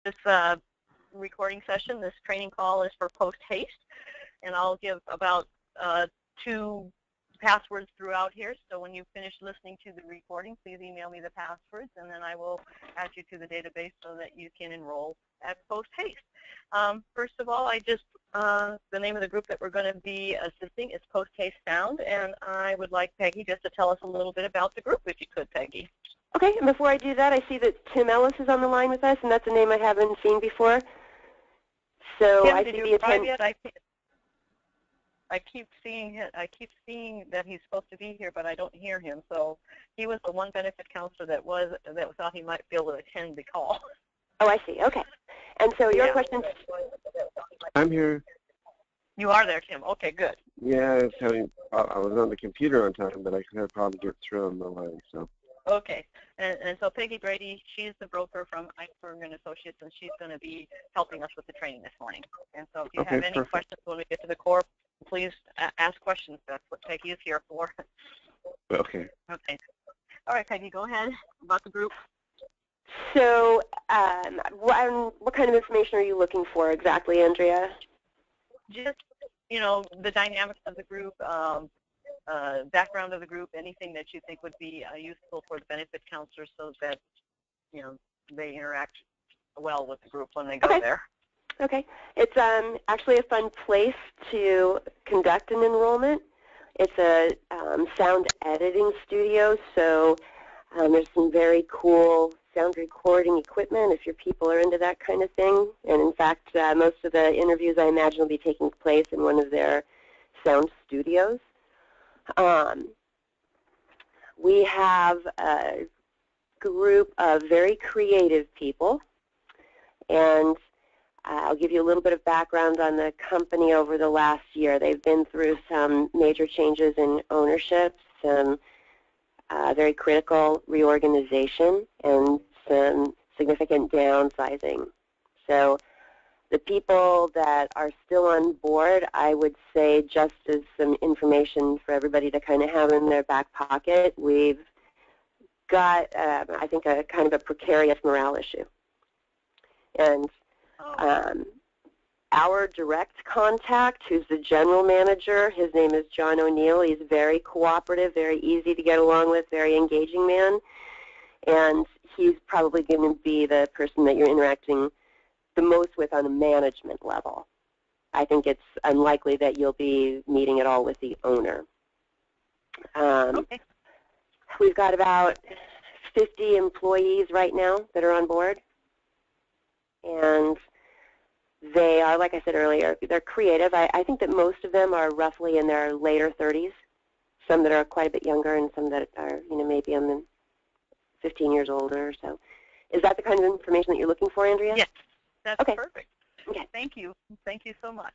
This recording session, this training call is for Post Haste, and I'll give about 2 passwords throughout here. So when you finish listening to the recording, please email me the passwords, and then I will add you to the database so that you can enroll at Post Haste. First of all, the name of the group that we're going to be assisting is Post Haste Sound, and I would like Peggy just to tell us a little bit about the group, if you could, Peggy. Okay, and before I do that, I see that Tim Ellis is on the line with us, and that's a name I haven't seen before. So Tim, I did see you the arrive yet? I keep seeing that he's supposed to be here, but I don't hear him. So he was the one benefit counselor that thought he might be able to attend the call. Oh, I see. Okay. And so your question. I'm here. You are there, Tim. Okay, good. Yeah, I was on the computer on time, but I had a problem getting through on the line. So. Okay, and so Peggy Brady, she's the broker from Iceberg and Associates, and she's going to be helping us with the training this morning. And so if you have any questions when we get to the core, please ask questions. That's what Peggy is here for. Okay. Okay. All right, Peggy, go ahead about the group. So what kind of information are you looking for exactly, Andrea? Just, the dynamics of the group, background of the group, anything that you think would be useful for the benefit counselors so that, they interact well with the group when they go there. Okay. It's actually a fun place to conduct an enrollment. It's a sound editing studio, so there's some very cool sound recording equipment if your people are into that kind of thing. And in fact, most of the interviews I imagine will be taking place in one of their sound studios. We have a group of very creative people, and I'll give you a little bit of background on the company over the last year. They've been through some major changes in ownership, some very critical reorganization, and some significant downsizing. So the people that are still on board, I would say, just as some information for everybody to kind of have in their back pocket, we've got, I think, a kind of a precarious morale issue. And our direct contact, who's the general manager, his name is John O'Neill. He's very cooperative, very easy to get along with, very engaging man. And he's probably going to be the person that you're interacting the most with on a management level. I think it's unlikely that you'll be meeting at all with the owner. Okay. We've got about 50 employees right now that are on board. And they are, like I said earlier, they're creative. I think that most of them are roughly in their later 30s, some that are quite a bit younger and some that are, maybe on the 15 years older or so. Is that the kind of information that you're looking for, Andrea? Yes, that's okay. Perfect. Okay. Thank you. Thank you so much.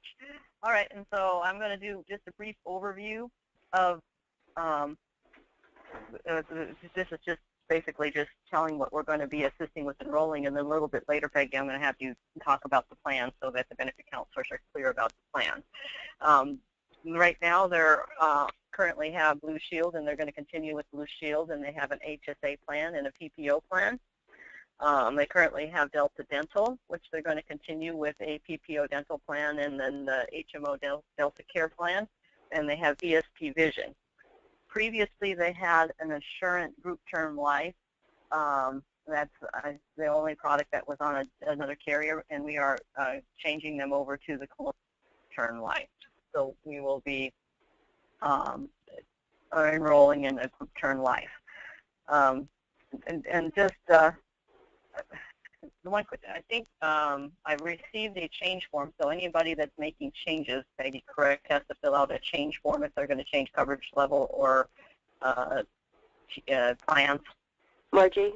All right, and so I'm going to do just a brief overview of this is just basically just telling what we're going to be assisting with enrolling, and then a little bit later, Peggy, I'm going to have you talk about the plan so that the benefit counselors are clear about the plan. Right now, they're currently have Blue Shield, and they're going to continue with Blue Shield, and they have an HSA plan and a PPO plan. They currently have Delta Dental, which they're going to continue with a PPO dental plan, and then the HMO Delta Care plan, and they have ESP Vision. Previously, they had an Assurant Group Term Life. That's the only product that was on another carrier, and we are changing them over to the Term Life. So we will be enrolling in a Group Term Life. And just the one question, I think I've received a change form, so anybody that's making changes, Peggy, correct, has to fill out a change form if they're going to change coverage level or plans. Margie?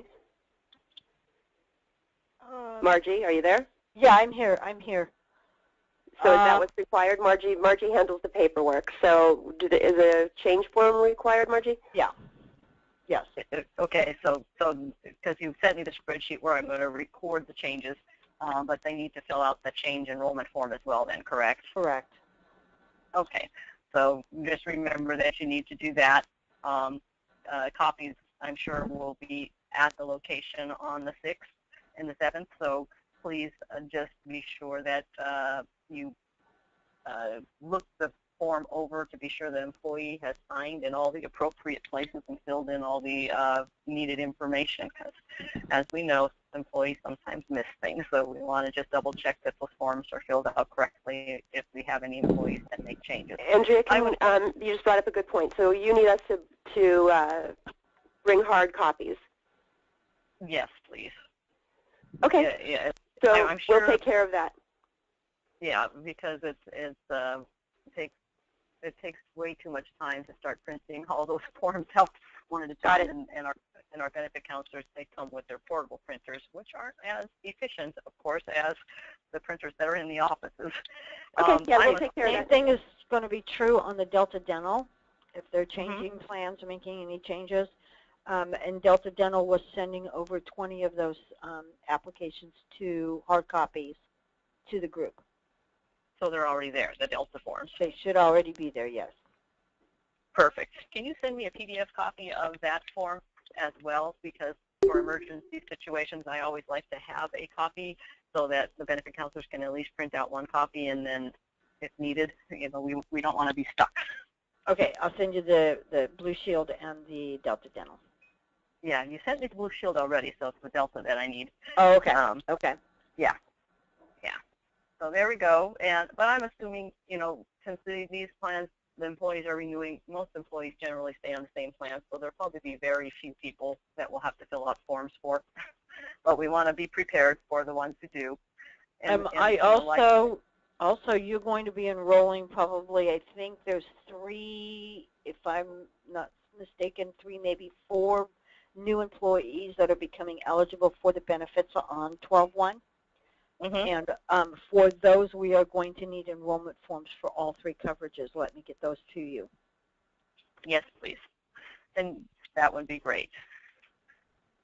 Margie, are you there? Yeah, I'm here. I'm here. So is that what's required? Margie handles the paperwork. So is a change form required, Margie? Yeah. Yes. Okay, so because you sent me the spreadsheet where I'm going to record the changes, but they need to fill out the change enrollment form as well then, correct? Correct. Okay, so just remember that you need to do that. Copies, I'm sure, will be at the location on the 6th and the 7th, so please just be sure that you look the form over to be sure the employee has signed in all the appropriate places and filled in all the needed information, because as we know, employees sometimes miss things, so we want to just double check that those forms are filled out correctly if we have any employees that make changes. Andrea, you just brought up a good point. So you need us to bring hard copies. Yes, please. Okay. Yeah, so I'm sure, we'll take care of that. Yeah, because it takes way too much time to start printing all those forms out one at a time, and our benefit counselors, they come with their portable printers, which aren't as efficient, of course, as the printers that are in the offices. Okay, yeah, we'll take care of that. Same thing is going to be true on the Delta Dental, if they're changing plans or making any changes. And Delta Dental was sending over 20 of those applications to hard copies to the group. So they're already there, the Delta forms. They should already be there, yes. Perfect. Can you send me a PDF copy of that form as well? Because for emergency situations, I always like to have a copy so that the benefit counselors can at least print out one copy, and then if needed, we don't want to be stuck. Okay, I'll send you the Blue Shield and the Delta Dental. Yeah, you sent me the Blue Shield already, so it's the Delta that I need. Oh, okay. Okay. Yeah. Yeah. So there we go. But I'm assuming, since these plans, the employees are renewing, most employees generally stay on the same plan, so there'll probably be very few people that will have to fill out forms for. But we want to be prepared for the ones who do. And Also, you're going to be enrolling probably, I think there's 3, if I'm not mistaken, 3, maybe 4 new employees that are becoming eligible for the benefits on 12/1. And for those, we are going to need enrollment forms for all 3 coverages. Let me get those to you. Yes, please. And that would be great.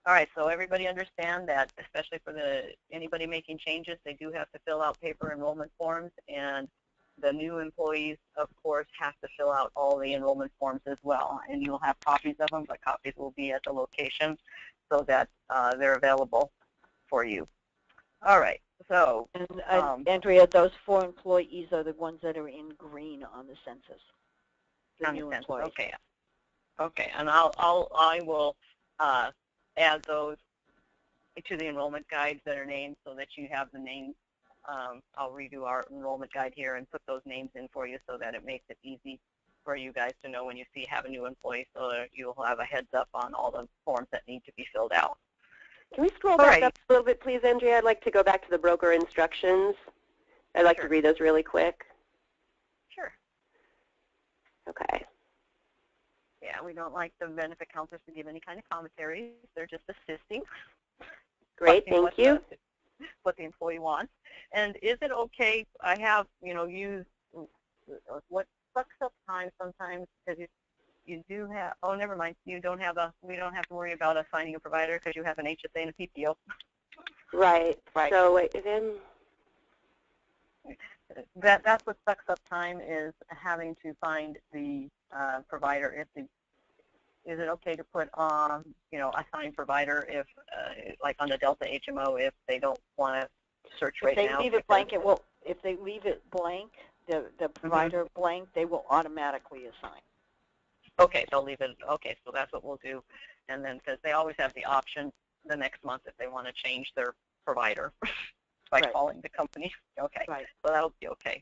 All right, so everybody understand that, especially for anybody making changes, they do have to fill out paper enrollment forms, and the new employees, of course, have to fill out all the enrollment forms as well. And you'll have copies of them, but copies will be at the location so that they're available for you. All right. So, Andrea, those 4 employees are the ones that are in green on the census. The new employees. Okay. Okay, and I will add those to the enrollment guides that are named so that you have the names. I'll redo our enrollment guide here and put those names in for you so that it makes it easy for you guys to know when you have a new employee, so that you'll have a heads up on all the forms that need to be filled out. Can we scroll back up a little bit, please, Andrea? I'd like to go back to the broker instructions. I'd like to read those really quick. Sure. Okay. Yeah, we don't like the benefit counselors to give any kind of commentaries. They're just assisting. Great, thank you. What the employee wants. And is it okay, I have, used what sucks up time sometimes, because you do have, oh, never mind, we don't have to worry about assigning a provider because you have an HSA and a PPO. Right. So wait, then that's what sucks up time, is having to find the provider. Is it okay to put on, assigned provider if, like on the Delta HMO, if they don't want to search right now? If they leave it blank, if they leave it blank, the provider blank, they will automatically assign. Okay, they'll leave it. Okay, so that's what we'll do. And then, because they always have the option the next month if they want to change their provider by calling the company. Okay, so that'll be okay.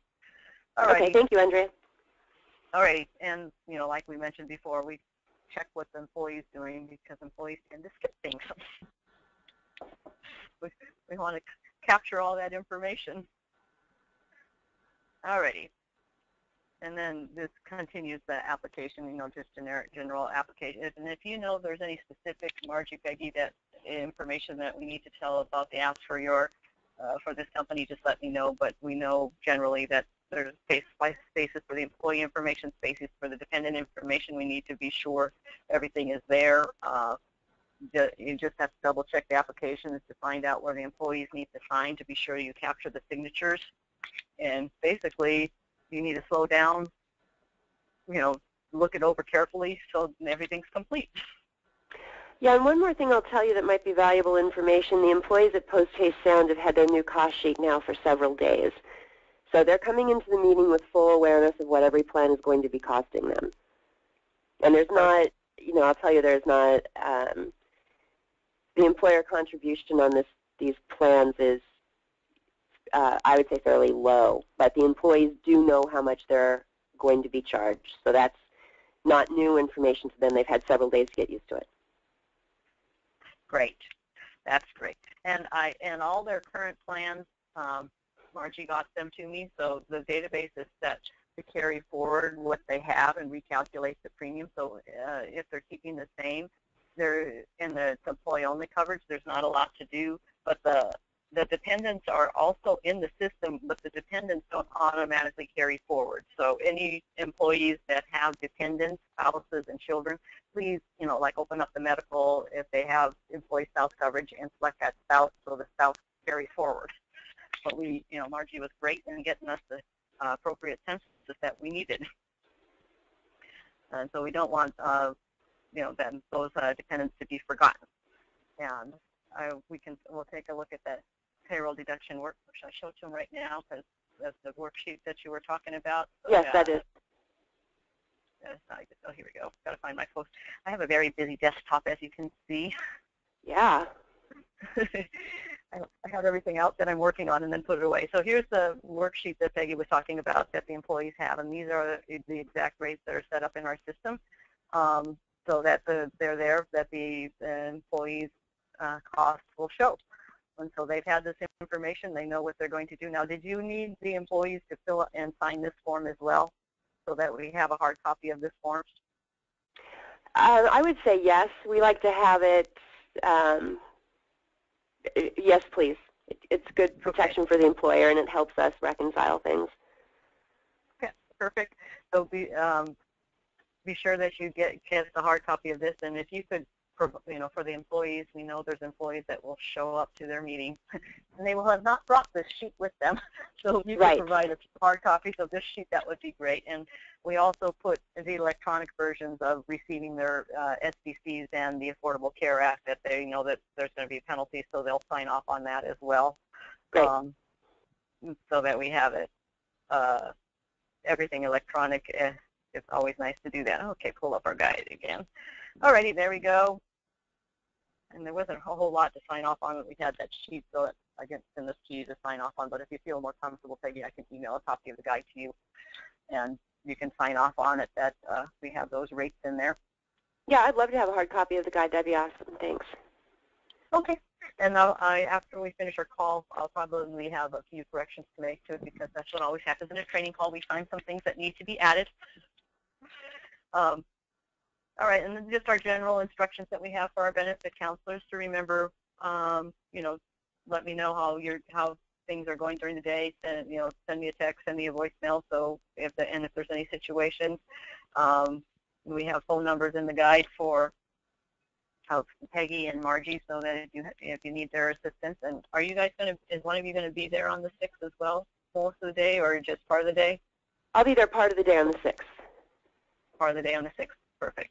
All right. Okay, thank you, Andrea. All right, and like we mentioned before, we check what the employee's doing because employees tend to skip things. We want to capture all that information. All righty. And then this continues the application, just general application. And if there's any specific, Margie, Peggy, that information that we need to tell about the apps for this company, just let me know. But we know generally that there's spaces for the employee information, spaces for the dependent information. We need to be sure everything is there. You just have to double check the applications to find out where the employees need to sign to be sure you capture the signatures. And basically, you need to slow down, look it over carefully so everything's complete. Yeah, and one more thing I'll tell you that might be valuable information. The employees at Post Haste Sound have had their new cost sheet now for several days. So they're coming into the meeting with full awareness of what every plan is going to be costing them. And there's not, I'll tell you, there's not, the employer contribution on these plans is, I would say, fairly low. But the employees do know how much they're going to be charged. So that's not new information to them. They've had several days to get used to it. Great. That's great. And all their current plans, Margie got them to me, so the database is set to carry forward what they have and recalculate the premium. So if they're keeping the same, they're in the employee-only coverage, there's not a lot to do, but the dependents are also in the system, but the dependents don't automatically carry forward. So any employees that have dependents, spouses, and children, please, like open up the medical if they have employee spouse coverage and select that spouse so the spouse carries forward. But Margie was great in getting us the appropriate census that we needed. And so we don't want, then those dependents to be forgotten. And we'll take a look at that payroll deduction work, which I showed to them right now, because that's the worksheet that you were talking about. So, yes, that is. Oh, here we go. Got to find my post. I have a very busy desktop, as you can see. Yeah. I have everything out that I'm working on and then put it away. So here's the worksheet that Peggy was talking about that the employees have, and these are the exact rates that are set up in our system, so that they're there, that the employees' costs will show. And so they've had this information. They know what they're going to do. Now, did you need the employees to fill and sign this form as well, so that we have a hard copy of this form? I would say yes. We like to have it. Yes, please. It's good protection for the employer, and it helps us reconcile things. Okay, perfect. So be sure that you get the hard copy of this, and if you could, for the employees, we know there's employees that will show up to their meeting, and they will have not brought this sheet with them. So if you could provide a hard copy of this sheet, that would be great. And we also put the electronic versions of receiving their SBCs and the Affordable Care Act, that they know that there's going to be a penalty, so they'll sign off on that as well. Great. So that we have it, everything electronic. It's always nice to do that. Okay, pull up our guide again. Alrighty, there we go. And there wasn't a whole lot to sign off on, but we had that sheet, so I didn't send this to you to sign off on. But if you feel more comfortable, Peggy, I can email a copy of the guide to you, and you can sign off on it that we have those rates in there. Yeah, I'd love to have a hard copy of the guide. That'd be awesome. Thanks. Okay. And now, after we finish our call, I'll probably have a few corrections to make to it, because that's what always happens in a training call. We find some things that need to be added. All right, and then just our general instructions that we have for our benefit counselors to remember. Let me know how things are going during the day. Send me a text, send me a voicemail. So if there's any situations, we have phone numbers in the guide for Peggy and Margie, so that if you need their assistance. And are you guys is one of you going to be there on the 6th as well, most of the day, or just part of the day? I'll be there part of the day on the 6th. Part of the day on the 6th. Perfect.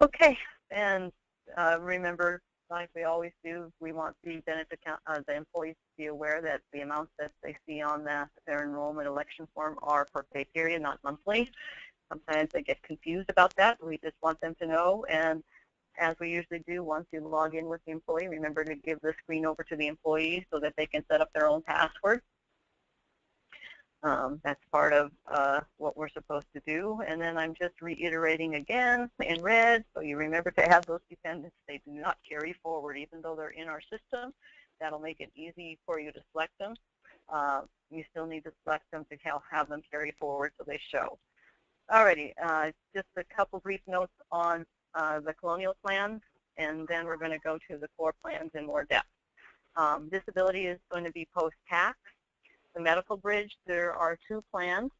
Okay, and remember, like we always do, we want the the employees to be aware that the amounts that they see on their enrollment election form are per pay period, not monthly. Sometimes they get confused about that. We just want them to know. And as we usually do, once you log in with the employee, remember to give the screen over to the employee so that they can set up their own password. That's part of what we're supposed to do. And then I'm just reiterating again in red, so you remember to have those dependents. They do not carry forward, even though they're in our system. That'll make it easy for you to select them. You still need to select them to have them carry forward so they show. Alrighty, just a couple brief notes on the colonial plans, and then we're going to go to the core plans in more depth. Disability is going to be post-tax. The medical bridge, there are 2 plans.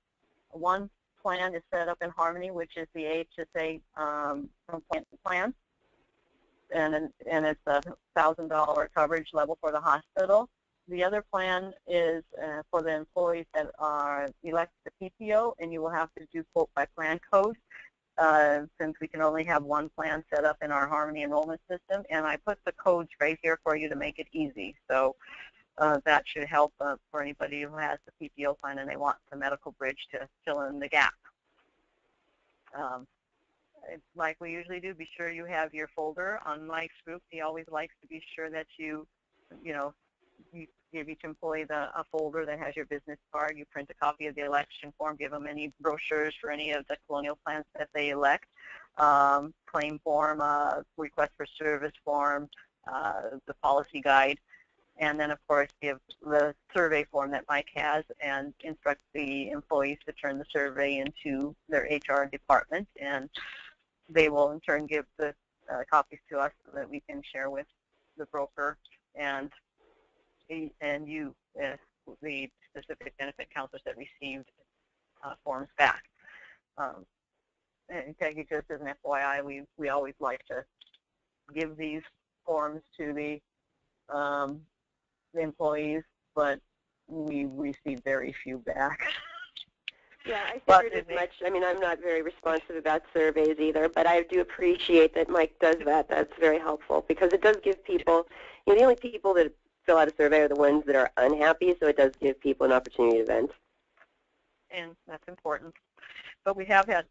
One plan is set up in Harmony, which is the HSA plan, and it's a $1,000 coverage level for the hospital. The other plan is for the employees that are elect the PPO, and you will have to do quote by plan code. since we can only have one plan set up in our Harmony enrollment system, and I put the codes right here for you to make it easy. So that should help for anybody who has the PPO plan and they want the medical bridge to fill in the gap. Like we usually do, be sure you have your folder. On Mike's group, he always likes to be sure that you give each employee a folder that has your business card. You print a copy of the election form, give them any brochures for any of the colonial plans that they elect, claim form, request for service form, the policy guide, and then, of course, give the survey form that Mike has and instruct the employees to turn the survey into their HR department, and they will, in turn, give the copies to us so that we can share with the broker and you, the specific benefit counselors that received forms back. And Peggy, just as an FYI, we always like to give these forms to the employees, but we receive very few back. Yeah, I figured as much. I mean, I'm not very responsive about surveys either, but I do appreciate that Mike does that. That's very helpful because it does give people, the only people that fill out a survey are the ones that are unhappy, so it does give people an opportunity to vent. And that's important. But we have had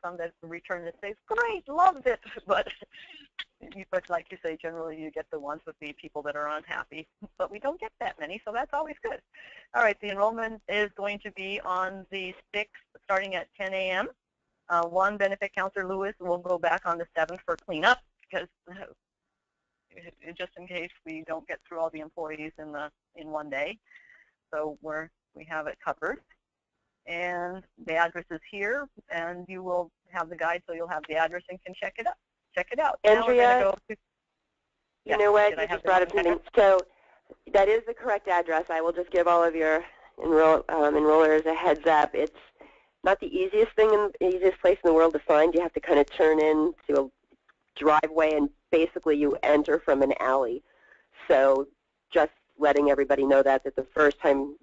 some that return that say, great, loved it, but like you say, generally you get the ones with the people that are unhappy, but we don't get that many, so that's always good. All right, the enrollment is going to be on the 6th, starting at 10 a.m. One benefit counselor, Lewis, will go back on the 7th for cleanup, because just in case we don't get through all the employees in one day. So we have it covered. And the address is here, and you will have the guide, so you'll have the address and can check it out. Andrea, you know what? You just brought up something. So that is the correct address. I will just give all of your enrollers a heads up. It's not the easiest place in the world to find. You have to kind of turn into a driveway, and basically you enter from an alley. So just letting everybody know that the first time,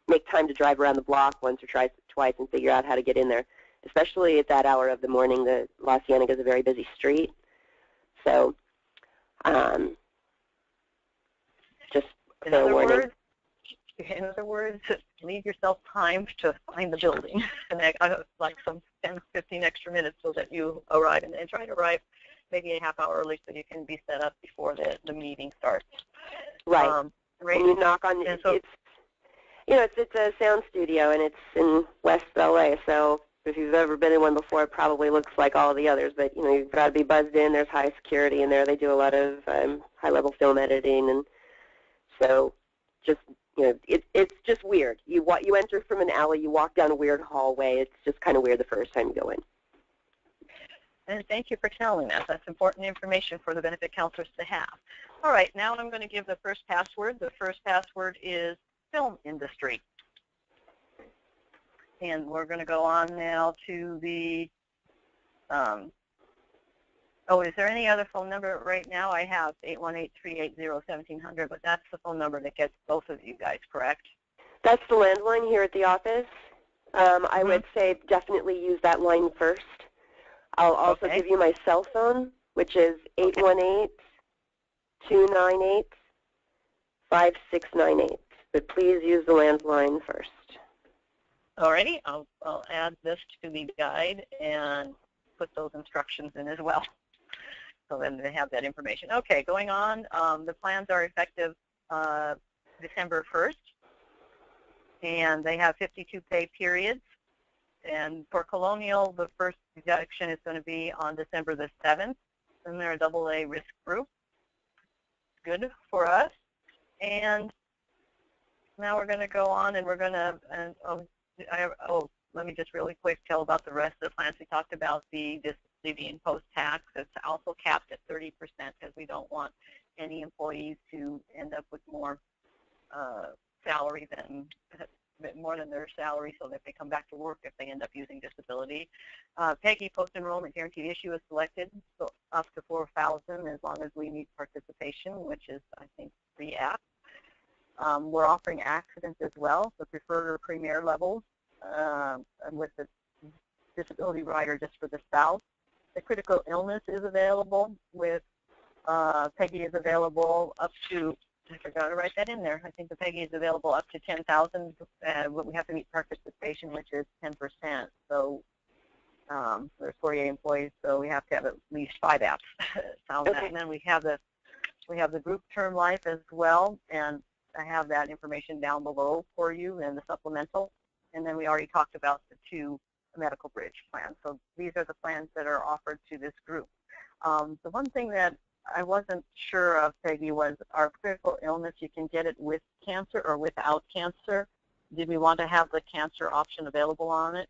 make time to drive around the block once or twice and figure out how to get in there. Especially at that hour of the morning, the La Cienega is a very busy street. So just in other words, leave yourself time to find the building, and like some 10, 15 extra minutes so that you arrive, and try to arrive maybe a half hour early so you can be set up before the meeting starts. Right. When you knock on it's a sound studio, and it's in West LA, so if you've ever been in one before, it probably looks like all of the others, but you've got to be buzzed in. There's high security in there. They do a lot of high-level film editing, and so just it's just weird. You enter from an alley, you walk down a weird hallway. It's just kind of weird the first time you go in. And thank you for telling us. That's important information for the benefit counselors to have. All right, now I'm going to give the first password. The first password is film industry. And we're going to go on now to the, is there any other phone number right now? I have 818-380-1700, but that's the phone number that gets both of you guys, correct? That's the landline here at the office. I would say definitely use that line first. I'll also give you my cell phone, which is 818-298-5698. But please use the landline first. Alrighty, I'll add this to the guide and put those instructions in as well, so then they have that information. Okay, going on, the plans are effective December 1st, and they have 52 pay periods. And for Colonial, the first deduction is going to be on December the 7th, and they're a AA risk group. Good for us. And now we're going to go on, and we're going to, let me just really quick tell about the rest of the plans. We talked about the disability and post-tax. It's also capped at 30% because we don't want any employees to end up with more salary more than their salary, so that they come back to work if they end up using disability. Peggy post-enrollment guaranteed issue is selected, so up to 4,000 as long as we need participation, which is, I think, 3 apps. We're offering accidents as well, the preferred or premier levels, with the disability rider just for the South. The critical illness is available with Peggy is available up to, I forgot to write that in there. I think the Peggy is available up to 10,000, but we have to meet participation, which is 10%. So there's 48 employees, so we have to have at least 5 apps. Okay. And then we have the group term life as well, and I have that information down below for you and the supplemental. And then we already talked about the 2 medical bridge plans. So these are the plans that are offered to this group. The one thing that I wasn't sure of, Peggy, was our critical illness, you can get it with cancer or without cancer. Did we want to have the cancer option available on it?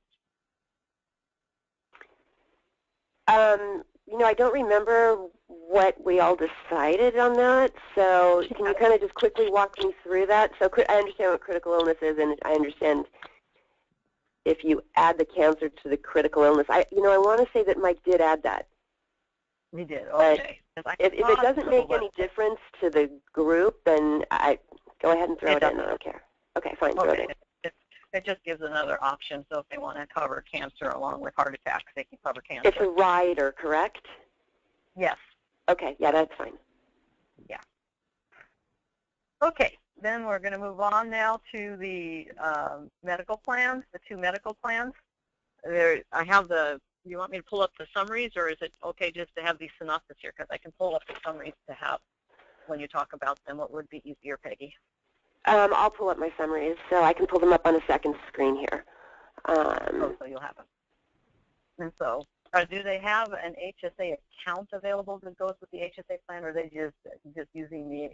You know, I don't remember what we all decided on that, so can you kind of just quickly walk me through that? So I understand what critical illness is, and I understand if you add the cancer to the critical illness. I want to say that Mike did add that. We did, okay. If it doesn't make any difference to the group, then go ahead and throw it in. I don't care. Okay, fine, throw it in. It just gives another option, so if they want to cover cancer along with heart attacks, they can cover cancer. It's a rider, correct? Yes. Okay, yeah, that's fine. Yeah. Okay, then we're going to move on now to the medical plans, the 2 medical plans. I have you want me to pull up the summaries, or is it okay just to have the synopsis here? Because I can pull up the summaries to have when you talk about them. What would be easier, Peggy? I'll pull up my summaries, so I can pull them up on a second screen here. So you'll have them. And so, do they have an HSA account available that goes with the HSA plan, or are they just using the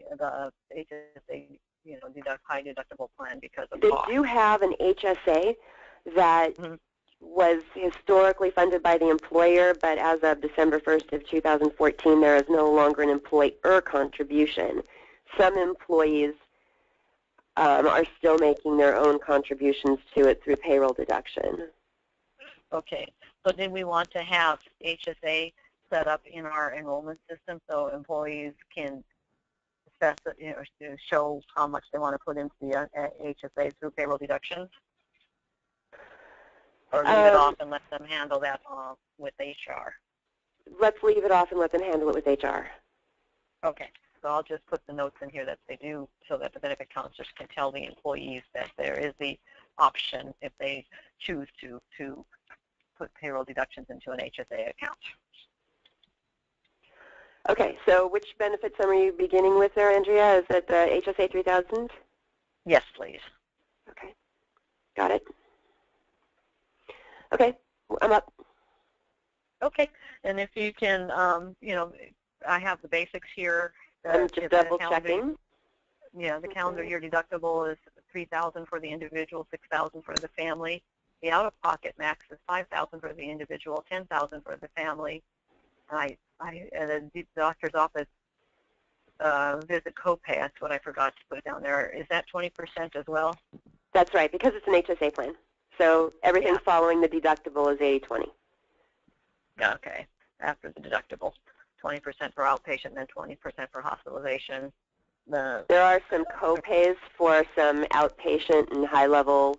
HSA, high deductible plan because of cost? They do have an HSA that was historically funded by the employer, but as of December 1st of 2014, there is no longer an employer contribution. Some employees are still making their own contributions to it through payroll deduction. Okay. So did we want to have HSA set up in our enrollment system so employees can show how much they want to put into the HSA through payroll deductions? Or leave it off and let them handle that with HR? Let's leave it off and let them handle it with HR. Okay. So I'll just put the notes in here that they do so that the benefit counselors can tell the employees that there is the option if they choose to put payroll deductions into an HSA account. Okay, so which benefit summary are you beginning with there, Andrea? Is it the HSA 3000? Yes, please. Okay, got it. Okay, I'm up. Okay, and if you can, I have the basics here. I'm just double checking. Yeah, the calendar year deductible is $3,000 for the individual, $6,000 for the family. The out-of-pocket max is $5,000 for the individual, $10,000 for the family. And the doctor's office visit copay, that's what I forgot to put down there. Is that 20% as well? That's right, because it's an HSA plan. So everything following the deductible is 80-20. Okay, after the deductible. 20% for outpatient, and then 20% for hospitalization. There are some copays for some outpatient and high-level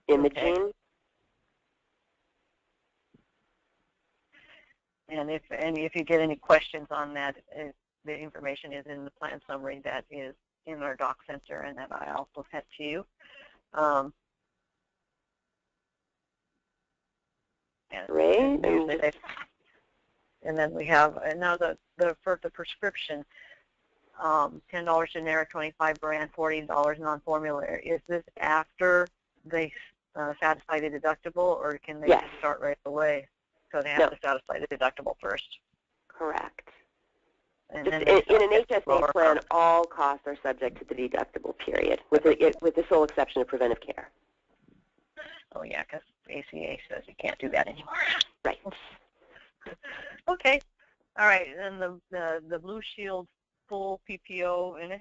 imaging. Okay. And if you get any questions on that, the information is in the plan summary that is in our doc center, and that I also sent to you. Great. And then we have now for the prescription, $10 generic, 25 brand, $40 non-formulary. Is this after they satisfy the deductible, or can they start right away? So they have to satisfy the deductible first. Correct. And then in an HSA plan, all costs are subject to the deductible period, with the sole exception of preventive care. Oh yeah, because ACA says you can't do that anymore. Right. Okay. All right. And the Blue Shield full PPO, and it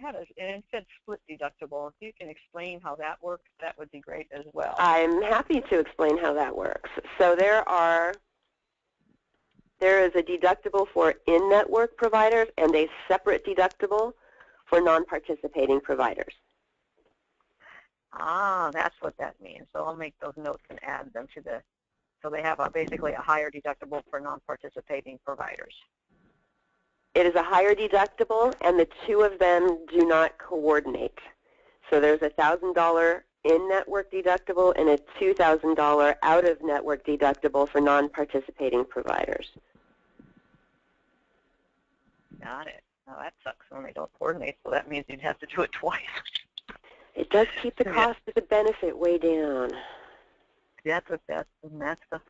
said split deductible. If you can explain how that works, that would be great as well. I'm happy to explain how that works. So there is a deductible for in-network providers and a separate deductible for non-participating providers. Ah, that's what that means. So I'll make those notes and add them to the So they have basically a higher deductible for non-participating providers. It is a higher deductible, and the two of them do not coordinate. So there's a $1,000 in-network deductible and a $2,000 out-of-network deductible for non-participating providers. Got it. Now that sucks when they don't coordinate, so that means you'd have to do it twice. It does keep the cost of the benefit way down. That's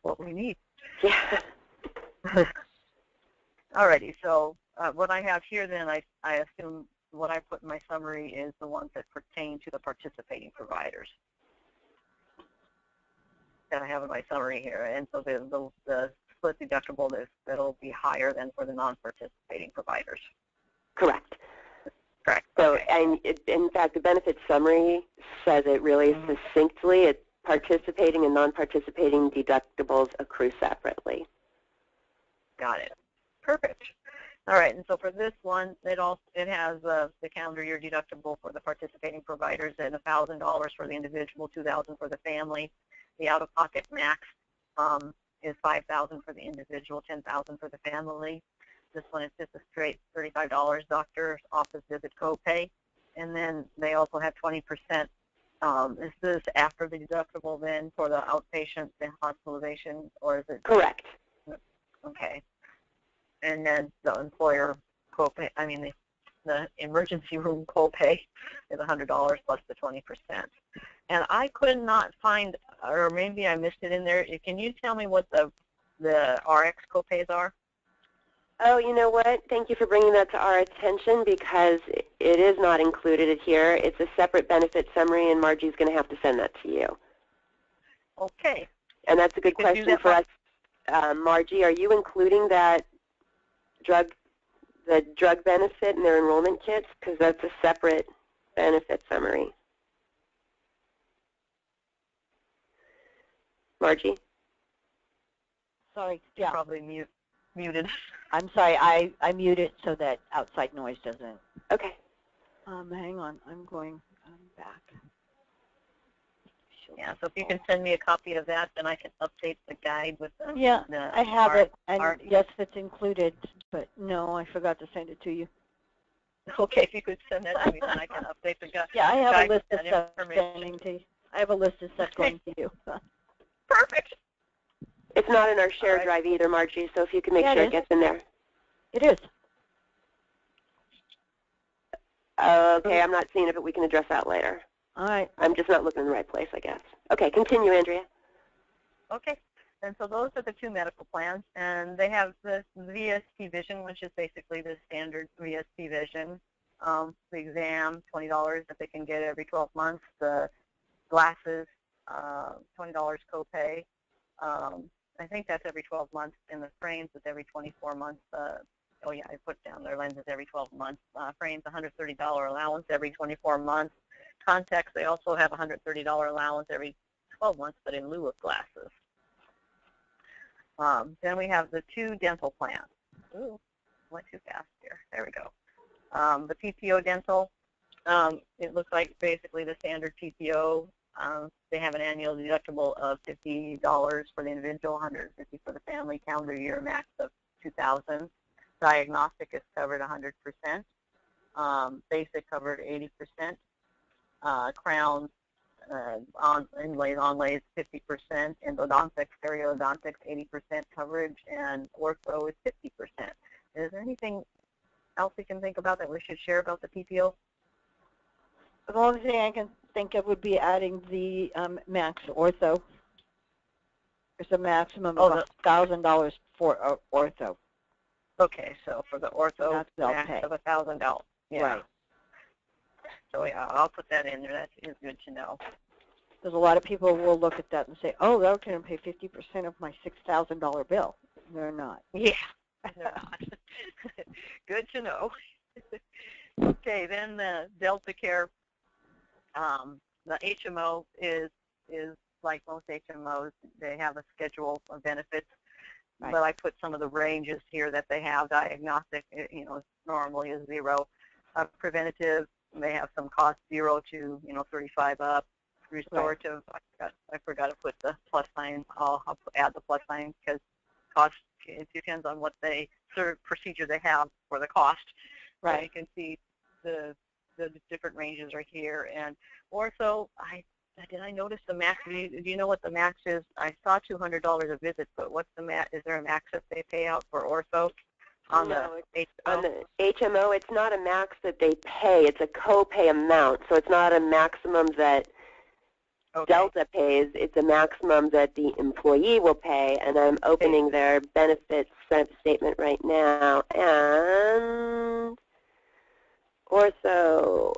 what we need. Yeah. Alrighty, so what I have here then, I assume what I put in my summary is the ones that pertain to the participating providers that I have in my summary here. And so the split deductible, that'll be higher than for the non-participating providers. Correct. Correct. So, okay. and in fact, the benefit summary says it really succinctly. Participating and non-participating deductibles accrue separately. Got it. Perfect. All right, and so for this one, it has the calendar year deductible for the participating providers at $1,000 for the individual, $2,000 for the family. The out-of-pocket max is $5,000 for the individual, $10,000 for the family. This one is just a straight $35 doctor's office visit copay, and then they also have 20%. Is this after the deductible then for the outpatient, the hospitalization, or is it? Correct. Okay. And then the employer copay, the emergency room copay is $100 plus the 20%. And I could not find, or maybe I missed it in there. Can you tell me what the RX copays are? Oh, you know what? Thank you for bringing that to our attention because it is not included here. It's a separate benefit summary, and Margie's going to have to send that to you. Okay. And that's a good question for us. Margie, are you including the drug benefit in their enrollment kits? Because that's a separate benefit summary. Margie? Sorry, yeah. Probably muted. I'm sorry, I muted so that outside noise doesn't. Okay. Hang on, I'm back. Yeah, so if you can send me a copy of that, then I can update the guide with the. Yeah, I have it, and yes, it's included, but no, I forgot to send it to you. Okay, if you could send that to me, then I can update the guide. Yeah, I have a list of stuff sending to you. I have a list of stuff going to you. Perfect. It's not in our shared drive either, Margie, so if you can make sure it gets in there. It is. Okay, I'm not seeing it, but we can address that later. All right. I'm just not looking in the right place, I guess. Okay, continue, Andrea. Okay, and so those are the two medical plans, and they have the VSP Vision, which is basically the standard VSP Vision. The exam, $20 that they can get every 12 months. The glasses, $20 copay. I think that's every 12 months. And the frames is every 24 months. Oh yeah, I put down their lenses every 12 months. Frames, $130 allowance every 24 months. Contacts, they also have $130 allowance every 12 months, but in lieu of glasses. Then we have the two dental plans. Ooh, went too fast here. There we go. The PPO dental, it looks like basically the standard PPO. They have an annual deductible of $50 for the individual, $150 for the family, calendar year max of $2,000. Diagnostic is covered 100%. Basic covered 80%. Crowns, onlays 50%. Endodontics, periodontics 80% coverage, and ortho is 50%. Is there anything else we can think about that we should share about the PPO? The only thing I can think of would be adding the max ortho. There's a maximum of $1,000 for ortho. Okay, so for the ortho, max of $1,000. Yeah. Right. So yeah, I'll put that in there. That is good to know. Because a lot of people will look at that and say, oh, they're going to pay 50% of my $6,000 bill. They're not. Yeah, they're not. Good to know. Okay, then the Delta Care, the HMO is like most HMOs. They have a schedule of benefits. Right. But I put some of the ranges here that they have. Diagnostic, normally is 0. Preventative, they have some cost 0 to 35 up. restorative. I forgot to put the plus sign. I'll add the plus sign because cost. It depends on what sort of procedure they have for the cost. Right. So you can see the different ranges right here. And ortho, did I notice the max? Do you know what the max is? I saw $200 a visit, but what's the max? Is there a max that they pay out for ortho? On the HMO, it's not a max that they pay. It's a co-pay amount. So it's not a maximum that Delta pays. It's a maximum that the employee will pay. And I'm opening their benefits statement right now. And ortho.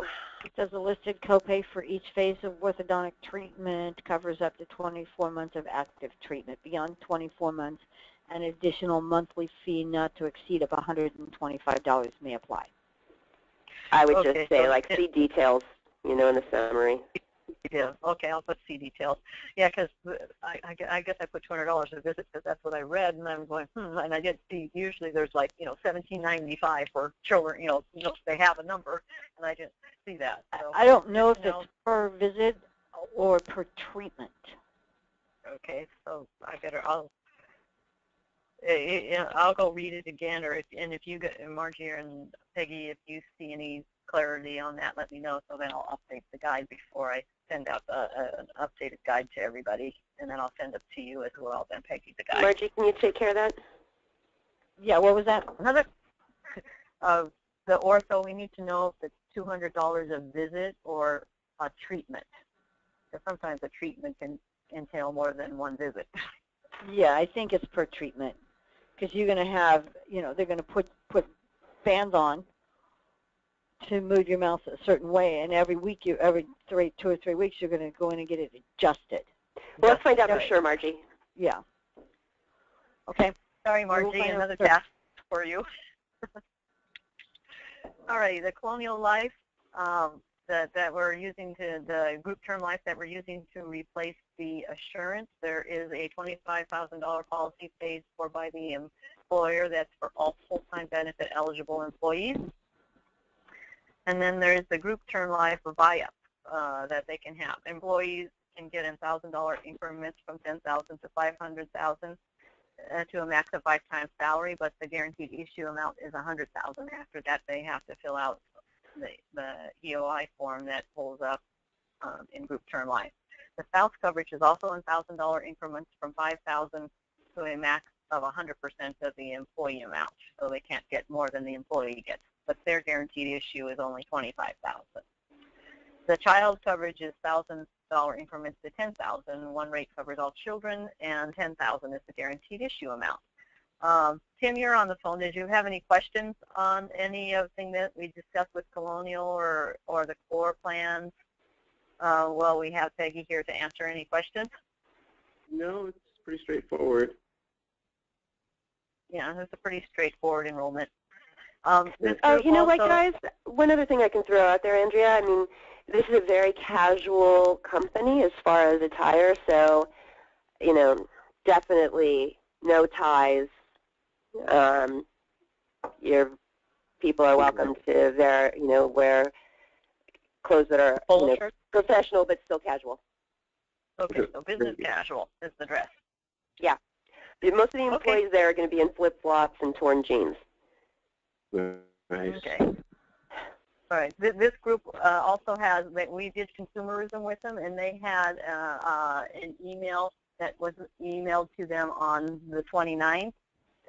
It says a listed copay for each phase of orthodontic treatment covers up to 24 months of active treatment. Beyond 24 months, an additional monthly fee not to exceed of $125 may apply. I would just say, like, see details, in the summary. Yeah. Okay, I'll put see details. Yeah, because I guess I put $200 a visit because that's what I read, and I'm going, and I did see usually there's like, $17.95 for children, they have a number, and I didn't see that. So, I don't know if it's per visit or per treatment. Okay, so I'll go read it again, and if you get Margie and Peggy, if you see any clarity on that, let me know. So then I'll update the guide before I send out an updated guide to everybody, and then I'll send it to you as well. Then Peggy, the guide. Margie, can you take care of that? Yeah. What was that? Another. The ortho, we need to know if it's $200 a visit or a treatment, because sometimes a treatment can entail more than one visit. Yeah, I think it's per treatment, because you're going to have, they're going to put bands on to move your mouth a certain way, and every week, every 2 or 3 weeks, you're going to go in and get it adjusted. Well, let's find out for sure, Margie. Yeah. Okay. Sorry, Margie, another task for you. All right, the Colonial Life that we're using the group term life that we're using to replace the assurance. There is a $25,000 policy paid for by the employer. That's for all full-time benefit eligible employees. And then there's the group term life buy-up that they can have. Employees can get $1,000 increments from $10,000 to $500,000 to a max of 5 times salary, but the guaranteed issue amount is $100,000. After that, they have to fill out the EOI form that pulls up in group term life. The spouse coverage is also in $1,000 increments from $5,000 to a max of 100% of the employee amount, so they can't get more than the employee gets. But their guaranteed issue is only $25,000. The child coverage is $1,000 increments to $10,000. One rate covers all children, and $10,000 is the guaranteed issue amount. Tim, you're on the phone. Did you have any questions on any of the things that we discussed with Colonial or the core plans? Well, we have Peggy here to answer any questions. No, it's pretty straightforward. Yeah, it's a pretty straightforward enrollment. You know what, guys? One other thing I can throw out there, Andrea. I mean, this is a very casual company as far as attire, so, definitely no ties. Your people are welcome to wear clothes that are professional but still casual. Okay, so business casual is the dress. Yeah. Most of the employees there are going to be in flip-flops and torn jeans. Nice. Okay. All right. This group also has, we did consumerism with them, and they had an email that was emailed to them on the 29th,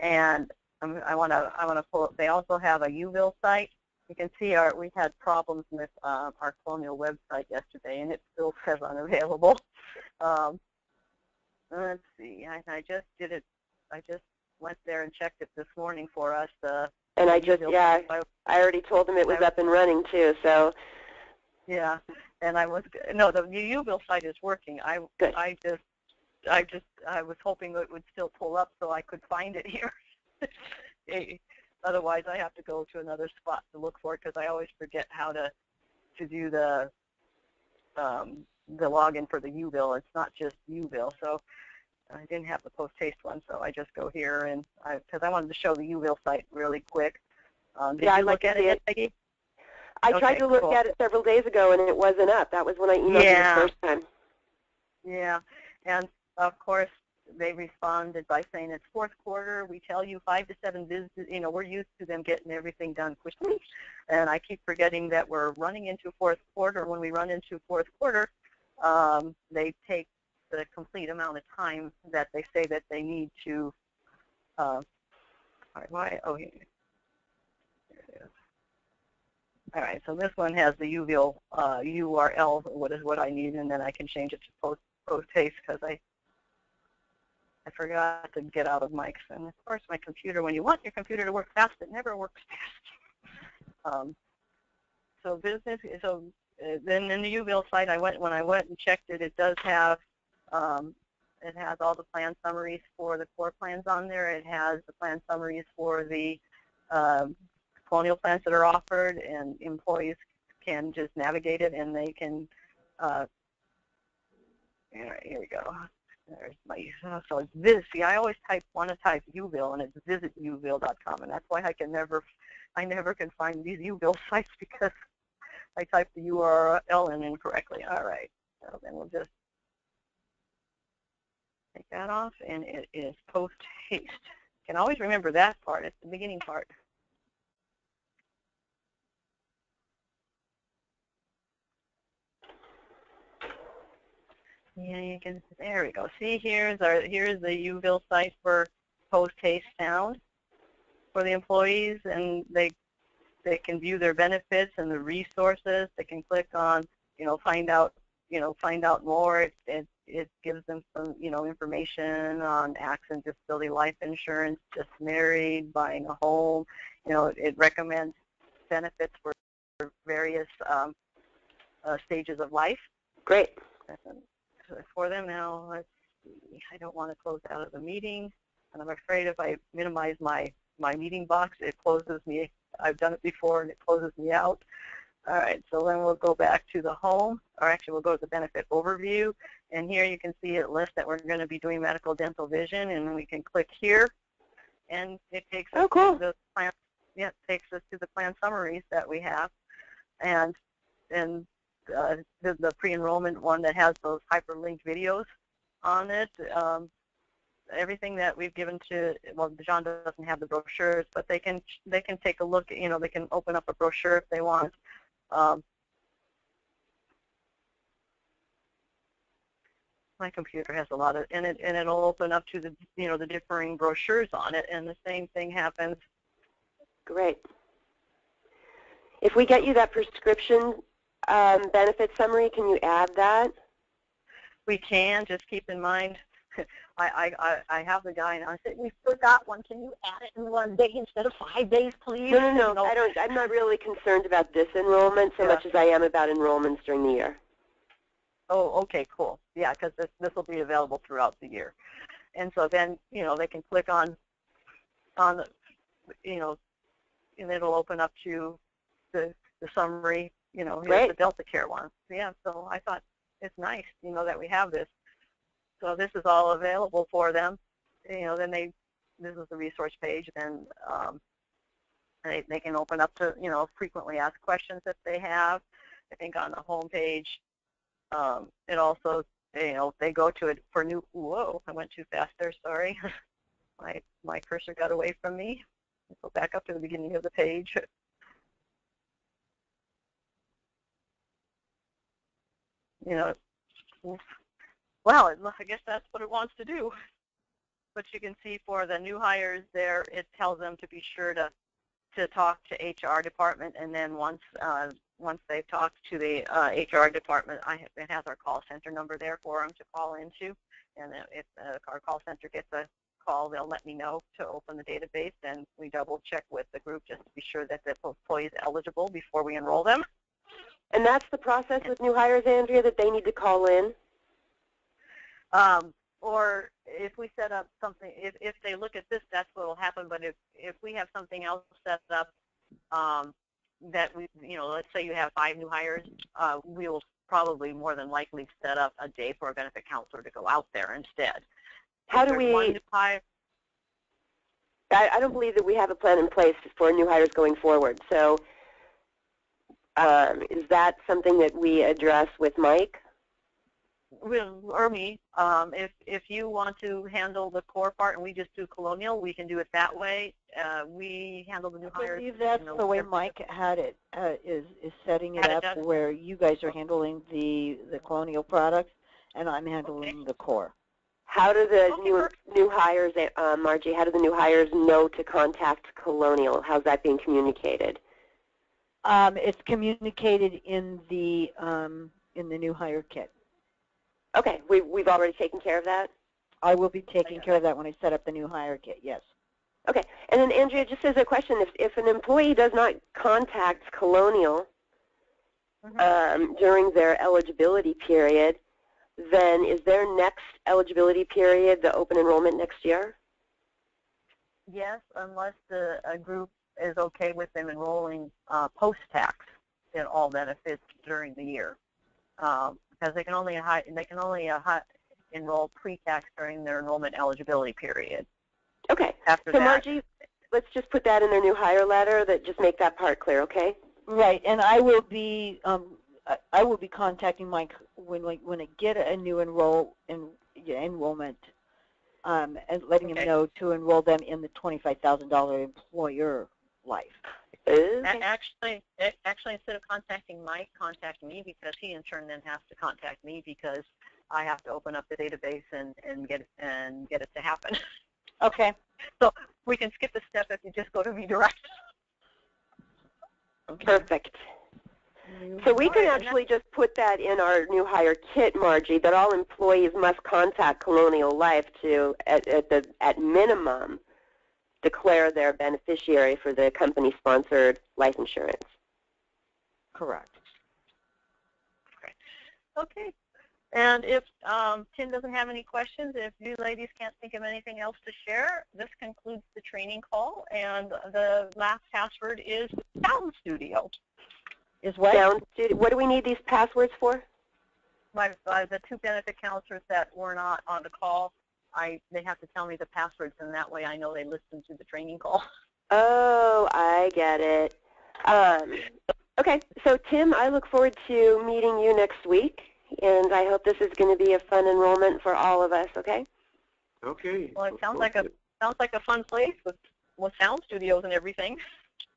and I want to pull up. They also have a UVille site. You can see we had problems with our Colonial website yesterday, and it still says unavailable. Let's see. I just did it. I just went there and checked it this morning for us. And I already told them it was up and running too. So. Yeah, and the UVille site is working. I was hoping it would still pull up so I could find it here. Otherwise, I have to go to another spot to look for it because I always forget how to do the login for the UVille. It's not just UVille, so I didn't have the Post Haste one, so I just go here and because I wanted to show the UVille site really quick. Did you look at it, Peggy? I tried to look at it several days ago, and it wasn't up. That was when I emailed you the first time. Yeah, and of course they responded by saying it's fourth quarter. We tell you 5 to 7 visits. You know, we're used to them getting everything done quickly, and I keep forgetting that we're running into fourth quarter. When we run into fourth quarter, they take the complete amount of time that they say that they need to. All right, oh, here it is. All right, so this one has the URL, what I need, and then I can change it to Post Haste because I forgot to get out of mics. And of course, my computer, when you want your computer to work fast, it never works fast. So business, so then in the UVille site, when I went and checked it, it does have, it has all the plan summaries for the core plans on there. It has the plan summaries for the colonial plans that are offered, and employees can just navigate it, and they can, all right, here we go. There's my, so it's this, see, I always want to type UVille, and it's visituville.com, and that's why I never can find these UVille sites because I typed the URL in incorrectly. All right, so then we'll just take that off, and it is Post Haste. You can always remember that part. It's the beginning part. Yeah, you can. There we go. See, here's the UVille site for Post Haste Sound for the employees, and they can view their benefits and the resources. They can click on, find out more. It gives them some, information on accident, disability, life insurance, just married, buying a home. It recommends benefits for various stages of life. Great. For them now, let's see. I don't want to close out of the meeting, and I'm afraid if I minimize my meeting box, it closes me. I've done it before, and it closes me out. All right, so then we'll go back to the home, or actually we'll go to the benefit overview, and here you can see it lists that we're going to be doing medical, dental, vision, and we can click here, and it takes us to the plan. Yeah, it takes us to the plan summaries that we have, and the pre-enrollment one that has those hyperlinked videos on it. Everything that we've given to, well, John doesn't have the brochures, but they can take a look. They can open up a brochure if they want. My computer has a lot of, and it'll open up to the the differing brochures on it, and the same thing happens. Great. If we get you that prescription benefit summary, can you add that? We can. Just keep in mind, I have the guy, and I said, we forgot one. Can you add it in 1 day instead of 5 days, please? No. I'm not really concerned about this enrollment so much as I am about enrollments during the year. Oh, okay, cool. Yeah, because this will be available throughout the year, and so then they can click on the and it'll open up to the summary. Here's the Delta Care one. Yeah, so I thought it's nice, that we have this. So this is all available for them. Then this is the resource page, and they can open up to, frequently asked questions that they have. I think on the home page, it also, they go to it for new, whoa, I went too fast there, sorry. My cursor got away from me. Let's go back up to the beginning of the page. Well, I guess that's what it wants to do. But you can see for the new hires there, it tells them to be sure to talk to HR department, and then once they've talked to the HR department, it has our call center number there for them to call into, and if our call center gets a call, they'll let me know to open the database, and we double check with the group just to be sure that the employee is eligible before we enroll them. And that's the process with new hires, Andrea, that they need to call in? Or if we set up something, if they look at this, that's what will happen. But if we have something else set up that let's say you have 5 new hires, we will probably more than likely set up a day for a benefit counselor to go out there instead. How do we? One new hire, I don't believe that we have a plan in place for new hires going forward. So Is that something that we address with Mike? Or me. If you want to handle the core part and we just do Colonial, we can do it that way. We handle the new I hires. believe that's the way Mike had it, is setting it up where you guys are handling the Colonial products and I'm handling the core. How do the new hires, Margie, how do the new hires know to contact Colonial? How's that being communicated? It's communicated in the new hire kit. Okay, we've already taken care of that? I will be taking care of that when I set up the new hire kit, yes. Okay, and then Andrea, just as a question, if an employee does not contact Colonial during their eligibility period, then is their next eligibility period the open enrollment next year? Yes, unless a group is okay with them enrolling post-tax in all benefits during the year, because they can only enroll pre-tax during their enrollment eligibility period. Okay. After so that, Margie, let's just put that in their new hire letter. That just make that part clear, okay? Right, and I will be contacting Mike when I get a new enrollment, and letting him know to enroll them in the $25,000 employer life. Actually, instead of contacting Mike, contact me, because he in turn then has to contact me because I have to open up the database and get it to happen. Okay. So we can skip the step if you just go to redirect. Okay. Perfect. So we can actually just put that in our new hire kit, Margie, that all employees must contact Colonial Life to, at minimum, declare their beneficiary for the company-sponsored life insurance. Correct. Okay. And if Tim doesn't have any questions, if you ladies can't think of anything else to share, this concludes the training call. And the last password is Sound Studio. Is what? Sound Studio. What do we need these passwords for? The two benefit counselors that were not on the call, they have to tell me the passwords, and that way I know they listened to the training call. Oh, I get it. Okay, so Tim, I look forward to meeting you next week, and I hope this is going to be a fun enrollment for all of us. Okay. Okay. Well, it sounds like a fun place with sound studios and everything.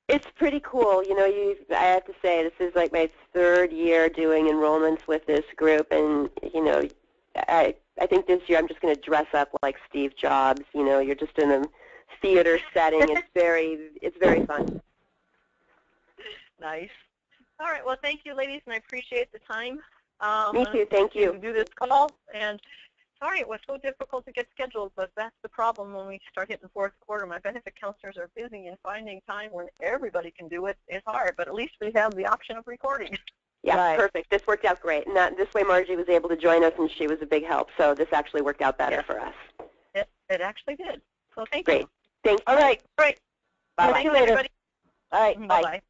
It's pretty cool. You know, I have to say, this is like my third year doing enrollments with this group, and you know, I think this year I'm just going to dress up like Steve Jobs. You know, you're just in a theater setting. It's very fun. Nice. All right. Well, thank you, ladies, and I appreciate the time. Me too. Thank you. To do this call. And sorry, it was so difficult to get scheduled, but that's the problem when we start hitting fourth quarter. My benefit counselors are busy, and finding time when everybody can do it is hard. But at least we have the option of recording. Yeah, right. Perfect. This worked out great. And this way Margie was able to join us, and she was a big help. So this actually worked out better for us. It actually did. So thank you. Great. Thanks. All right. Great. Bye. See you later. Everybody. All right. Bye. Bye.